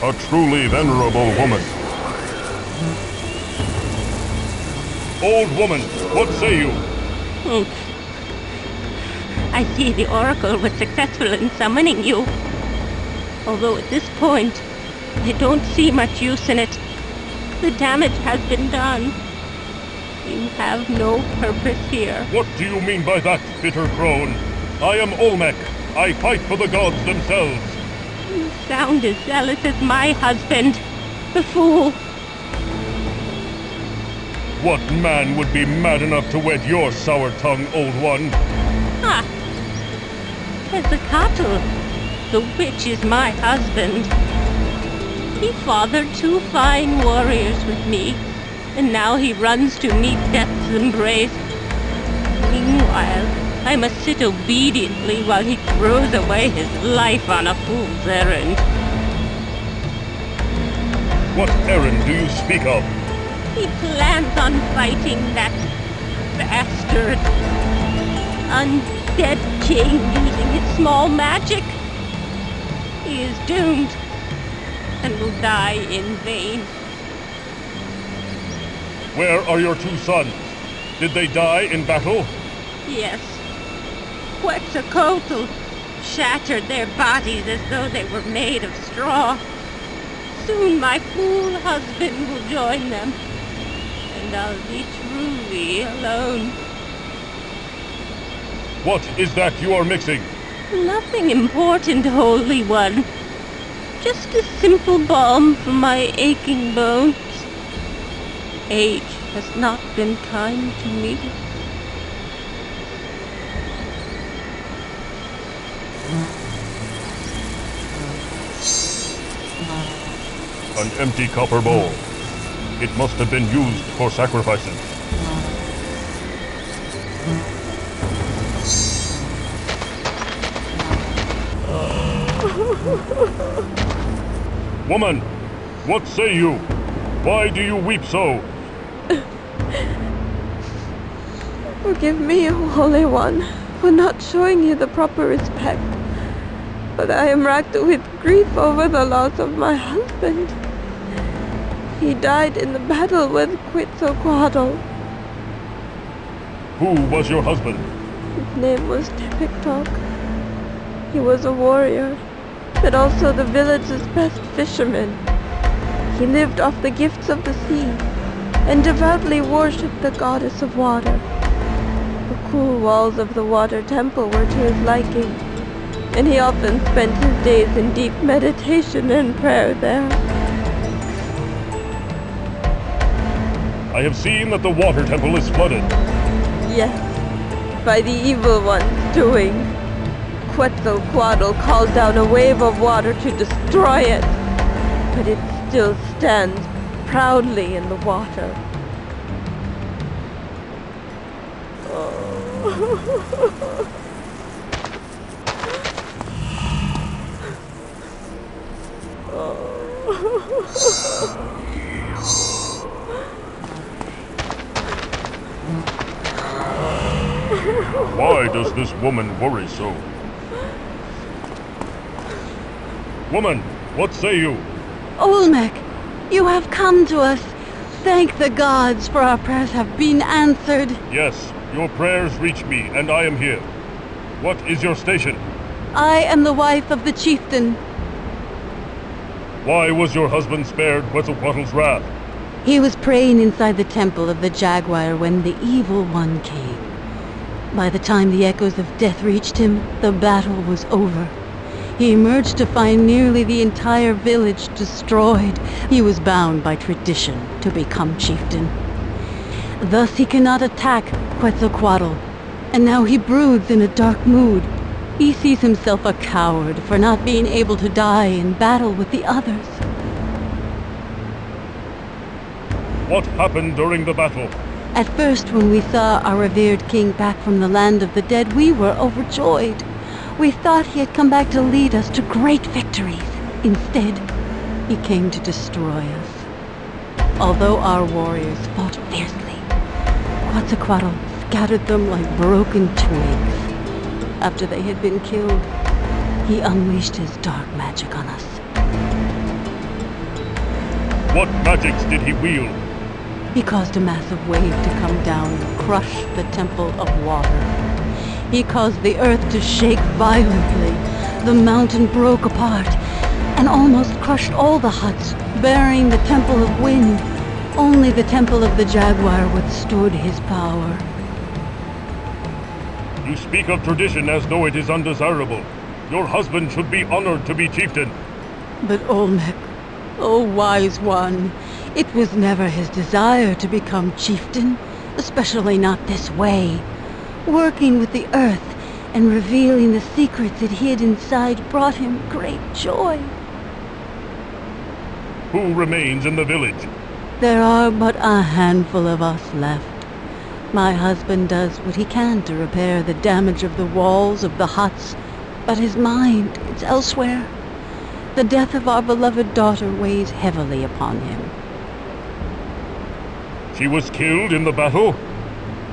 A truly venerable woman. Old woman, what say you? I see the Oracle was successful in summoning you. Although at this point, I don't see much use in it. The damage has been done. You have no purpose here. What do you mean by that, bitter crone? I am Olmec. I fight for the gods themselves. You sound as zealous as my husband. The fool. What man would be mad enough to wed your sour-tongued old one? Ah. Quetzalcoatl. The witch is my husband. He fathered 2 fine warriors with me, and now he runs to meet death's embrace. Meanwhile, I must sit obediently while he throws away his life on a fool's errand. What errand do you speak of? He plans on fighting that bastard. Undead king using his small magic. He is doomed and will die in vain. Where are your 2 sons? Did they die in battle? Yes. Quetzalcoatl shattered their bodies as though they were made of straw. Soon my fool husband will join them, and I'll be truly alone. What is that you are mixing? Nothing important, Holy One. Just a simple balm for my aching bones. Age has not been kind to me. An empty copper bowl. It must have been used for sacrifices. Woman, what say you? Why do you weep so? Forgive me, Holy One, for not showing you the proper respect. But I am racked with grief over the loss of my husband. He died in the battle with Quetzalcoatl. Who was your husband? His name was Tepiktok. He was a warrior, but also the village's best fisherman. He lived off the gifts of the sea, and devoutly worshipped the goddess of water. The cool walls of the water temple were to his liking, and he often spent his days in deep meditation and prayer there. I have seen that the water temple is flooded. Yes, by the evil one's doing. Quetzalcoatl called down a wave of water to destroy it, but it still stands proudly in the water. Why does this woman worry so? Woman, what say you? Olmec, you have come to us. Thank the gods, for our prayers have been answered. Yes, your prayers reach me, and I am here. What is your station? I am the wife of the chieftain. Why was your husband spared Quetzalcoatl's wrath? He was praying inside the temple of the Jaguar when the evil one came. By the time the echoes of death reached him, the battle was over. He emerged to find nearly the entire village destroyed. He was bound by tradition to become chieftain. Thus he cannot attack Quetzalcoatl, and now he broods in a dark mood. He sees himself a coward for not being able to die in battle with the others. What happened during the battle? At first, when we saw our revered king back from the land of the dead, we were overjoyed. We thought he had come back to lead us to great victories. Instead, he came to destroy us. Although our warriors fought fiercely, Quetzalcoatl scattered them like broken twigs. After they had been killed, He unleashed his dark magic on us. What magics did he wield? He caused a massive wave to come down and crush the Temple of Water. He caused the earth to shake violently. The mountain broke apart and almost crushed all the huts, burying the Temple of Wind. Only the Temple of the Jaguar withstood his power. You speak of tradition as though it is undesirable. Your husband should be honored to be chieftain. But Olmec, oh wise one, it was never his desire to become chieftain, especially not this way. Working with the earth and revealing the secrets it hid inside brought him great joy. Who remains in the village? There are but a handful of us left. My husband does what he can to repair the damage of the walls of the huts, but his mind is elsewhere. The death of our beloved daughter weighs heavily upon him. She was killed in the battle?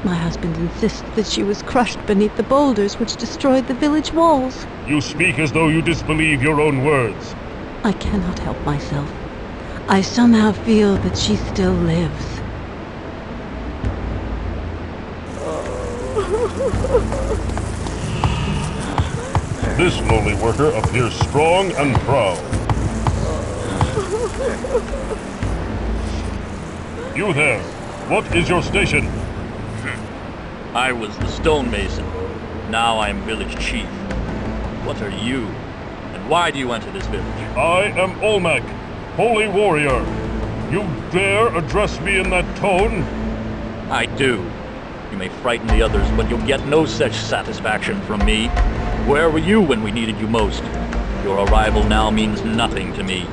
My husband insists that she was crushed beneath the boulders which destroyed the village walls. You speak as though you disbelieve your own words. I cannot help myself. I somehow feel that she still lives. This lowly worker appears strong and proud. You there, what is your station? I was the stonemason. Now I am village chief. What are you? And why do you enter this village? I am Olmec, holy warrior. You dare address me in that tone? I do. You may frighten the others, but you'll get no such satisfaction from me. Where were you when we needed you most? Your arrival now means nothing to me.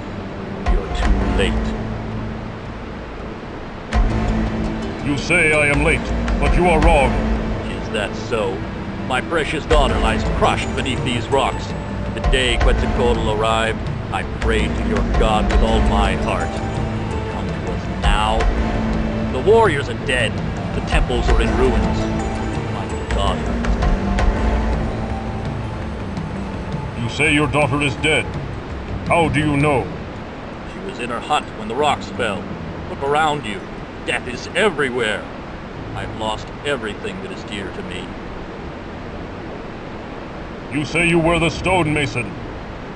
You're too late. You say I am late, but you are wrong. Is that so? My precious daughter lies crushed beneath these rocks. The day Quetzalcoatl arrived, I prayed to your god with all my heart. You come to us now? The warriors are dead. The temples are in ruins. My daughter. You say your daughter is dead. How do you know? She was in her hut when the rocks fell. Look around you. Death is everywhere. I've lost everything that is dear to me. You say you were the stonemason.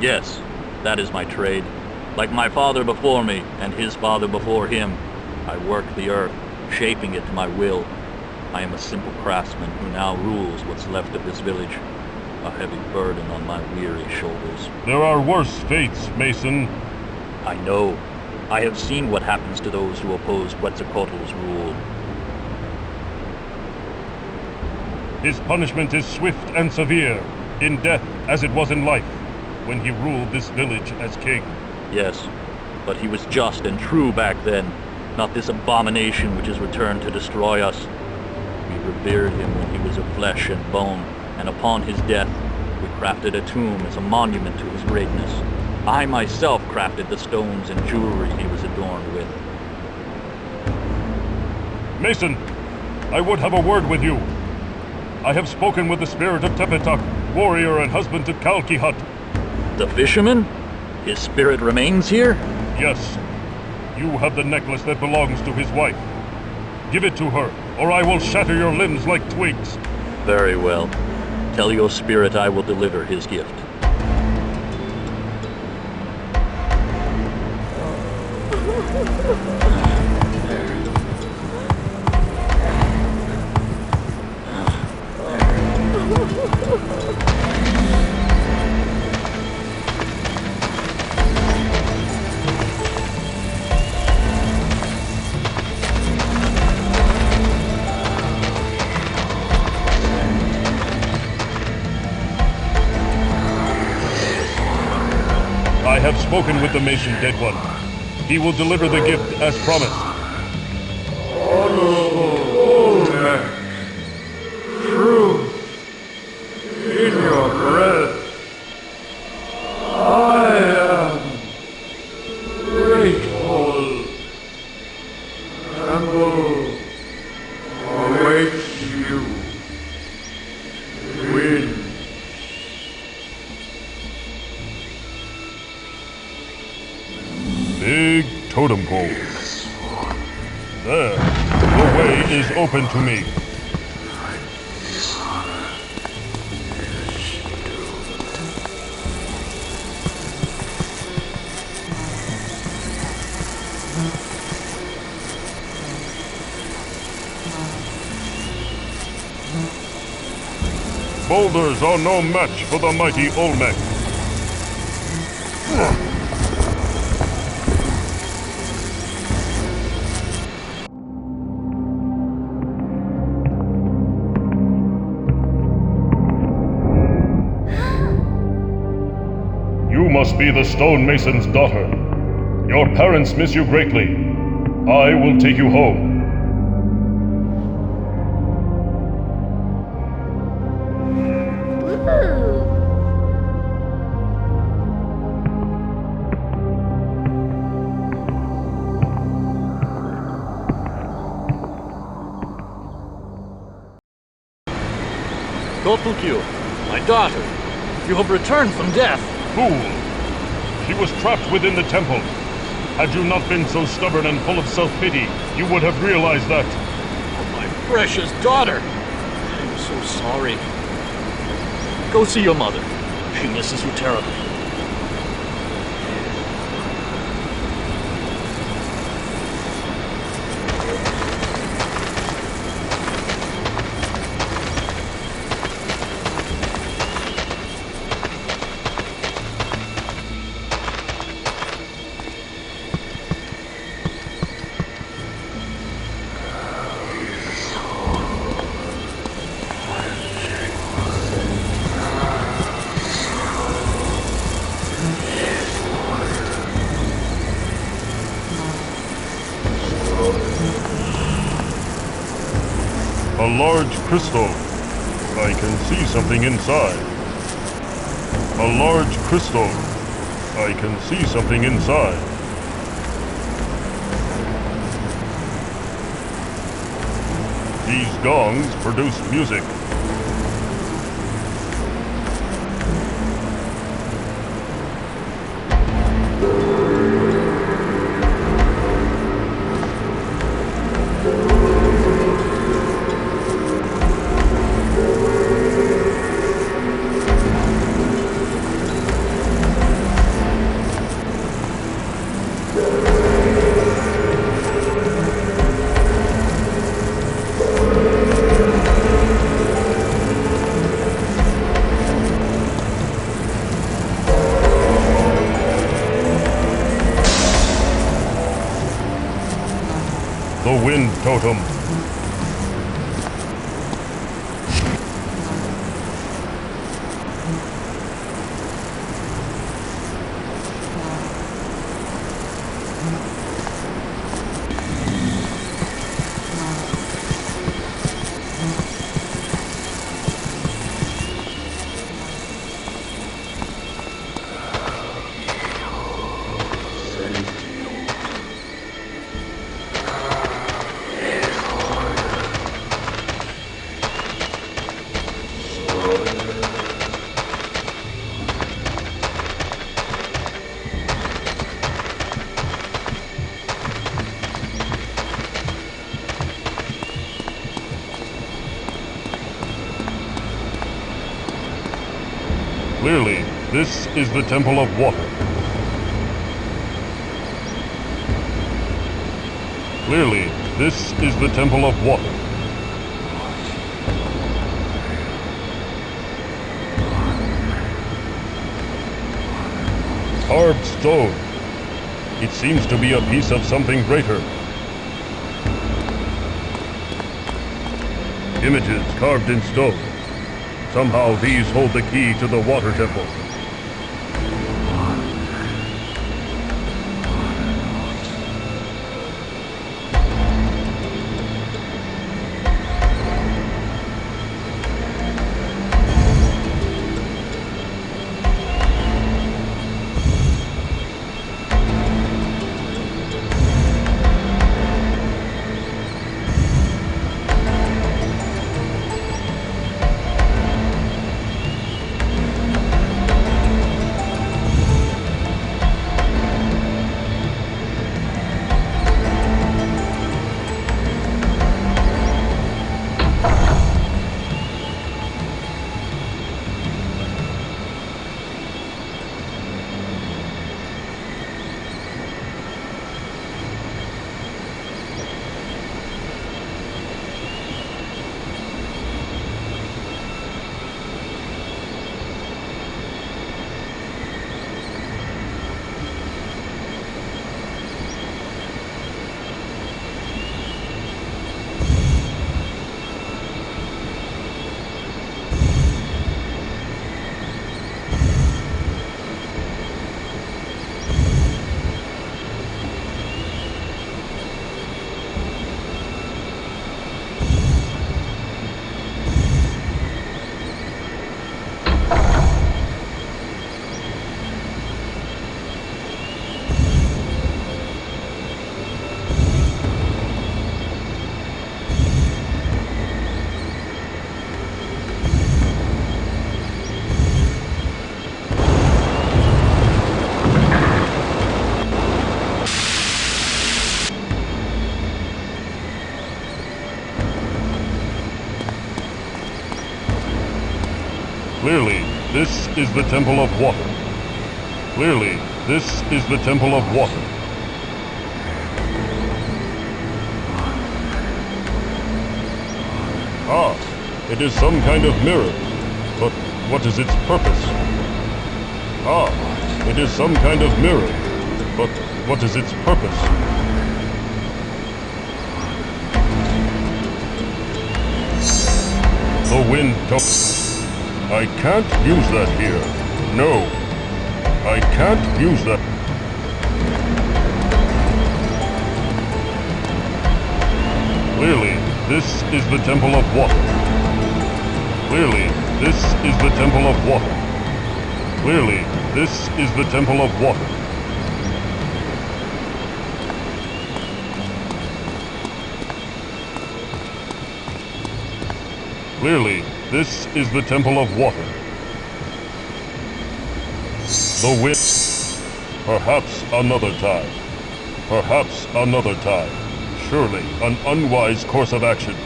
Yes, that is my trade. Like my father before me, and his father before him, I work the earth, shaping it to my will. I am a simple craftsman who now rules what's left of this village. A heavy burden on my weary shoulders. There are worse fates, Mason. I know. I have seen what happens to those who oppose Quetzalcoatl's rule. His punishment is swift and severe, in death as it was in life, when he ruled this village as king. Yes, but he was just and true back then, not this abomination which has returned to destroy us. We revered him when he was of flesh and bone, and upon his death, we crafted a tomb as a monument to his greatness. I myself crafted the stones and jewelry he was adorned with. Mason, I would have a word with you. I have spoken with the spirit of Tepetak, warrior and husband to Kalkihut. The fisherman? His spirit remains here? Yes. You have the necklace that belongs to his wife. Give it to her, or I will shatter your limbs like twigs. Very well. Tell your spirit I will deliver his gift. I have spoken with the Mason Dead One. He will deliver the gift as promised. Olmec, truth in your breath. I am grateful. Temple awaits you. Win. Big totem poles. There. The way is open to me. Boulders are no match for the mighty Olmec. You must be the stonemason's daughter. Your parents miss you greatly. I will take you home. Gotulkyu, my daughter, you have returned from death. Fool! She was trapped within the temple. Had you not been so stubborn and full of self-pity, you would have realized that. Oh, my precious daughter! I'm so sorry. Go see your mother. She misses you terribly. A large crystal. I can see something inside. A large crystal. I can see something inside. These gongs produce music. The wind totem. Clearly, this is the Temple of Water. Clearly, this is the Temple of Water. Carved stone. It seems to be a piece of something greater. Images carved in stone. Somehow these hold the key to the water temple. is the temple of water. Clearly, this is the temple of water. Ah, it is some kind of mirror. But what is its purpose? Ah, it is some kind of mirror. But what is its purpose? The wind took... I can't use that here. No. I can't use that. Clearly, this is the temple of water. Clearly, this is the temple of water. Clearly, this is the temple of water. Clearly, this is the temple of water. The wind. Perhaps another time. Perhaps another time. Surely an unwise course of action.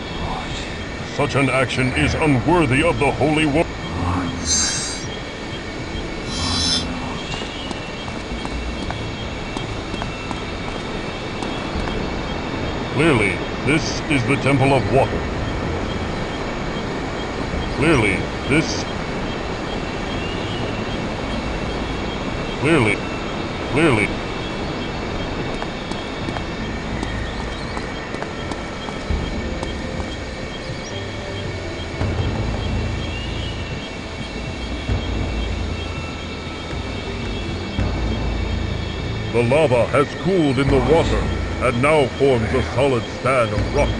Such an action is unworthy of the Holy One. Clearly, this is the temple of water. Clearly, this... Clearly. The lava has cooled in the water and now forms a solid stand of rock.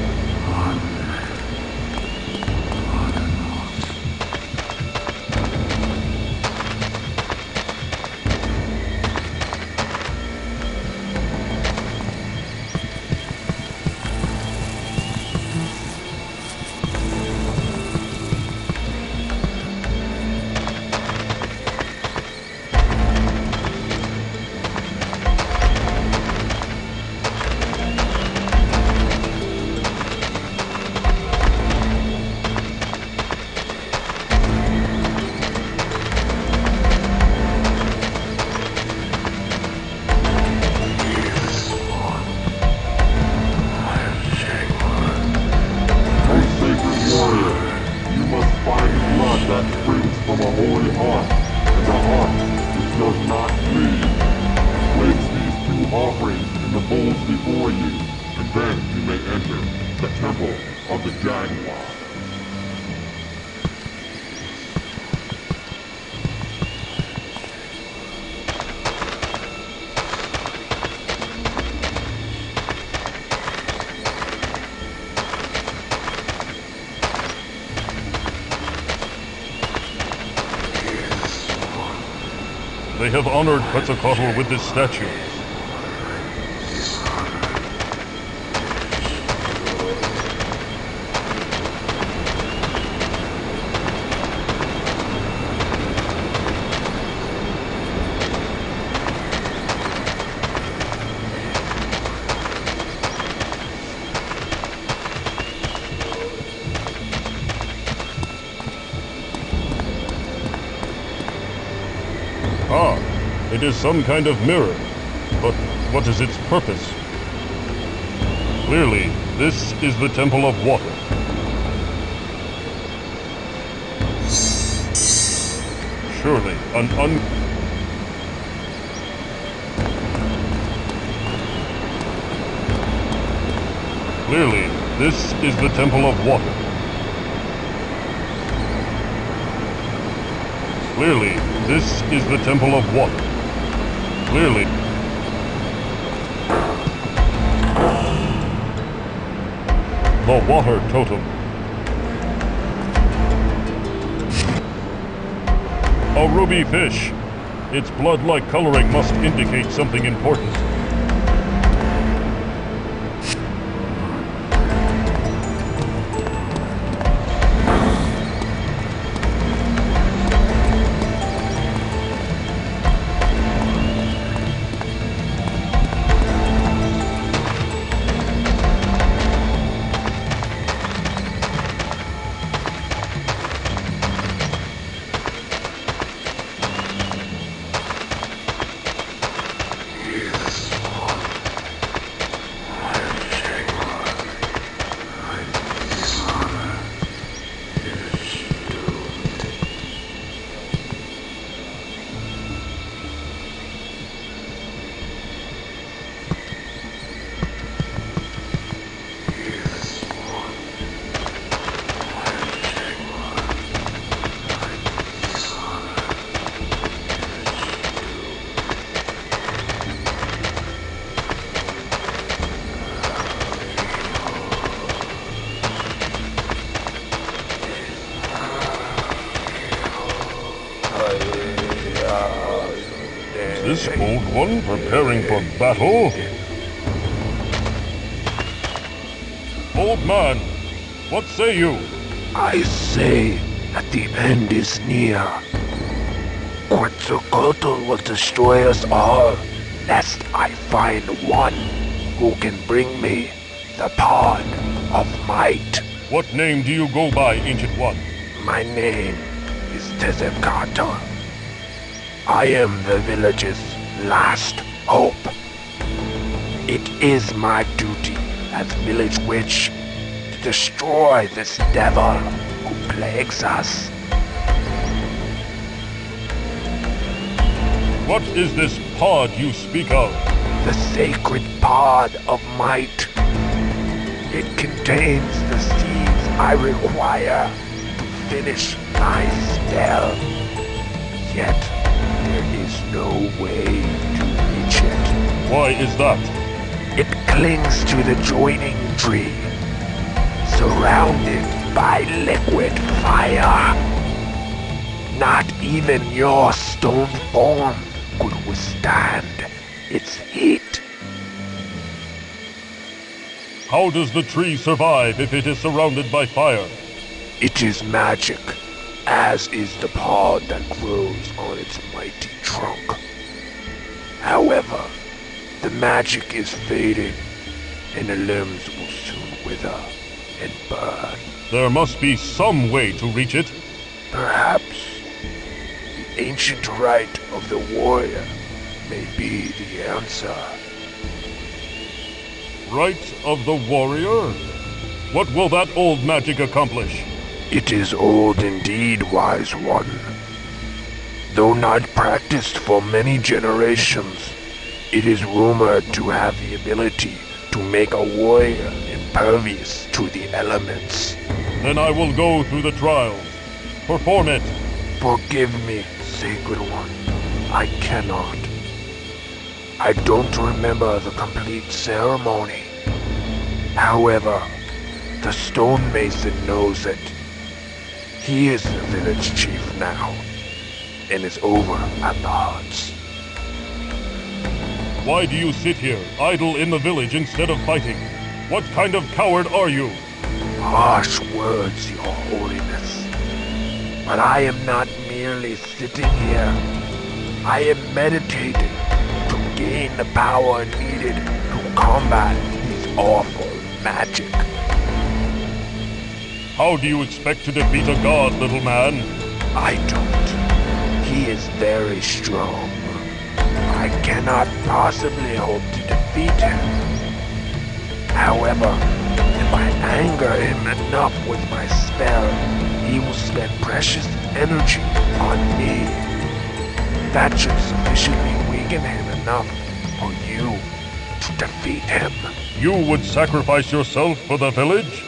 They have honored Quetzalcoatl with this statue. Ah, it is some kind of mirror. But what is its purpose? Clearly, this is the temple of water. Surely, Clearly, this is the temple of water. Clearly, this is the temple of water. Clearly. The water totem. A ruby fish. Its blood-like coloring must indicate something important. This old one preparing for battle? Old man, what say you? I say that the end is near. Quetzalcoatl will destroy us all, lest I find one who can bring me the pod of might. What name do you go by, Ancient One? My name is Tezcatl. I am the village's last hope. It is my duty as village witch to destroy this devil who plagues us. What is this pod you speak of? The sacred pod of might. It contains the seeds I require to finish my spell. Yet, there is no way to reach it. Why is that? It clings to the joining tree, surrounded by liquid fire. Not even your stone form could withstand its heat. How does the tree survive if it is surrounded by fire? It is magic, as is the pod that grows on its mighty trunk. However, the magic is fading, and the limbs will soon wither and burn. There must be some way to reach it. Perhaps the ancient rite of the warrior may be the answer. Rite of the warrior? What will that old magic accomplish? It is old indeed, wise one. Though not practiced for many generations, it is rumored to have the ability to make a warrior impervious to the elements. Then I will go through the trials. Perform it. Forgive me, Sacred One. I cannot. I don't remember the complete ceremony. However, the stonemason knows it. He is the village chief now, and is over at the huts. Why do you sit here, idle in the village instead of fighting? What kind of coward are you? Harsh words, Your Holiness. But I am not merely sitting here. I am meditating to gain the power needed to combat this awful magic. How do you expect to defeat a god, little man? I don't. He is very strong. I cannot possibly hope to defeat him. However, if I anger him enough with my spell, he will spend precious energy on me. That should sufficiently weaken him enough for you to defeat him. You would sacrifice yourself for the village?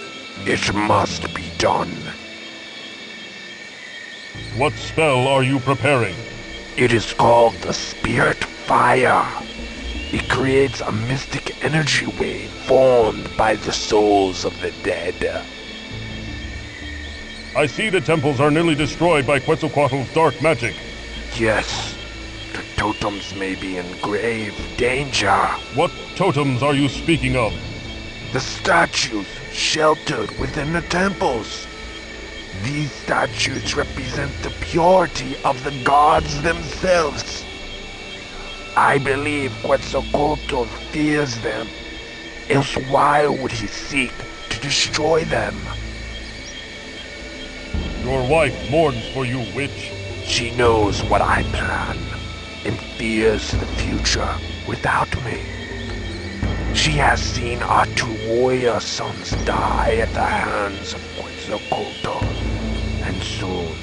It must be done. What spell are you preparing? It is called the Spirit Fire. It creates a mystic energy wave formed by the souls of the dead. I see the temples are nearly destroyed by Quetzalcoatl's dark magic. Yes, the totems may be in grave danger. What totems are you speaking of? The statues sheltered within the temples. These statues represent the purity of the gods themselves. I believe Quetzalcoatl fears them, else why would he seek to destroy them? Your wife mourns for you, witch. She knows what I plan, and fears the future without me. She has seen our two warrior sons die at the hands of Quetzalcoatl, and soon